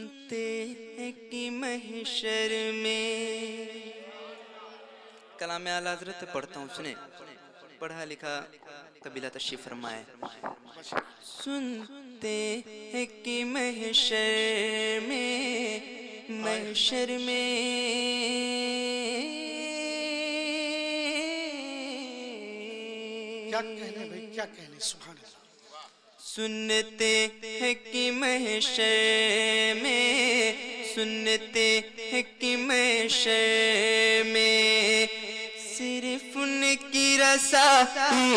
سنتے ہیں کہ محشر میں. کلام اعلیٰ حضرت پڑھتا ہوں سنیں، پڑھا لکھا قبیلہ تشریف فرمائے. سنتے ہیں کہ محشر میں، محشر میں کیا کہنے بھائی، کیا کہنے، سبحان اللہ. سنتے ہیں کہ محشر میں، سنتے ہیں کہ محشر میں صرف ان کی رسائی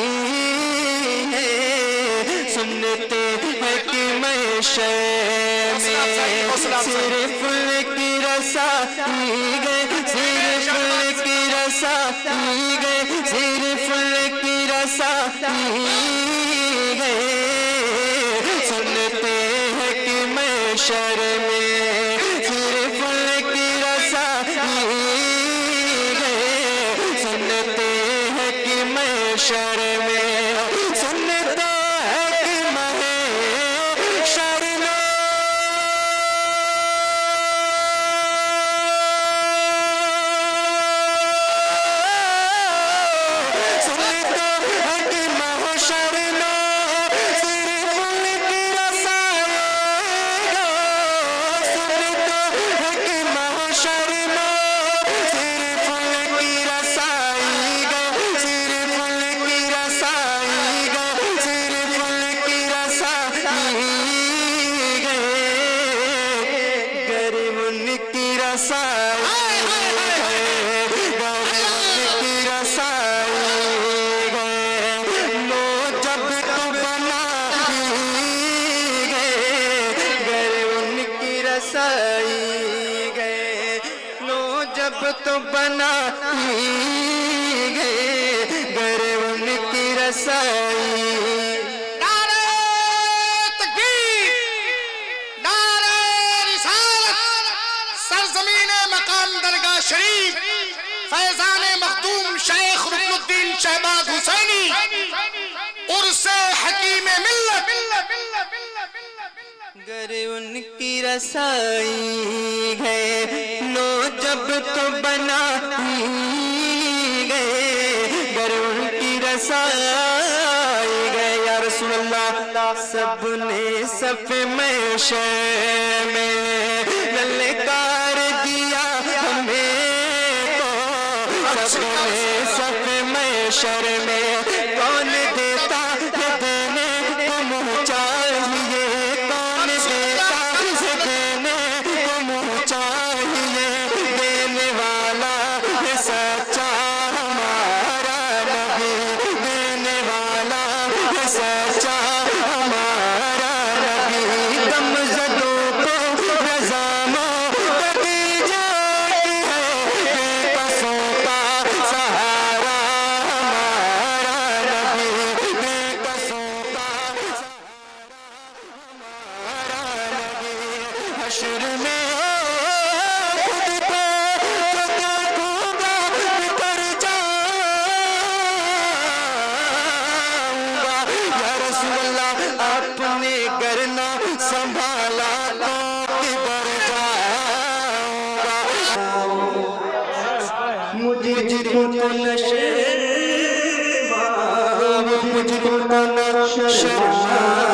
ہے. سنتے ہیں کہ محشر میں صرف ان کی رسائی ہے، صرف ان کی رسائی ہے، صرف ان کی رسائی ہے. سنتے ہیں کہ محشر میں صرف ان کی رسائی ہے. سنتے ہیں کہ محشر میں، سنتے ہیں کہ محشر میں تو بنا گئے گر ان کی رسائی. نعرہ تکبیر، نعرہ رسالت. سرزمین مقام درگاہ شریف، فیضان مخدوم شیخ رکن الدین شہباز حسینی عرس حکیم ملت. گر ان کی رسائی ہے لو جب تو بنا گئے، گر ان کی رسائی گئے. یا رسول اللہ سب نے صف محشر میں للکار دیا ہمیں تو، سب نے صف محشر میں کون دیتا ہے دینے کو منہ چاہیے، کون دیتا ہے دینے کو منہ چاہیے. دینے والا ہے سچا ہمارا نبی، دینے والا ہے سچا ہمارا نبی. دم زدوں کو رضاموں تکی جاتی ہے، بے قصوں کا سہارا ہمارا نبی، بے قصوں کا سہارا ہمارا نبی. حشر میں خود کو جو دیکھوں گا بکھر جاؤں گا. یا رسول اللہ آپ نے گر نہ سنبھالا تو کدھر جاؤں گا. مجھ کو نہ شرما، مجھ کو نہ شرما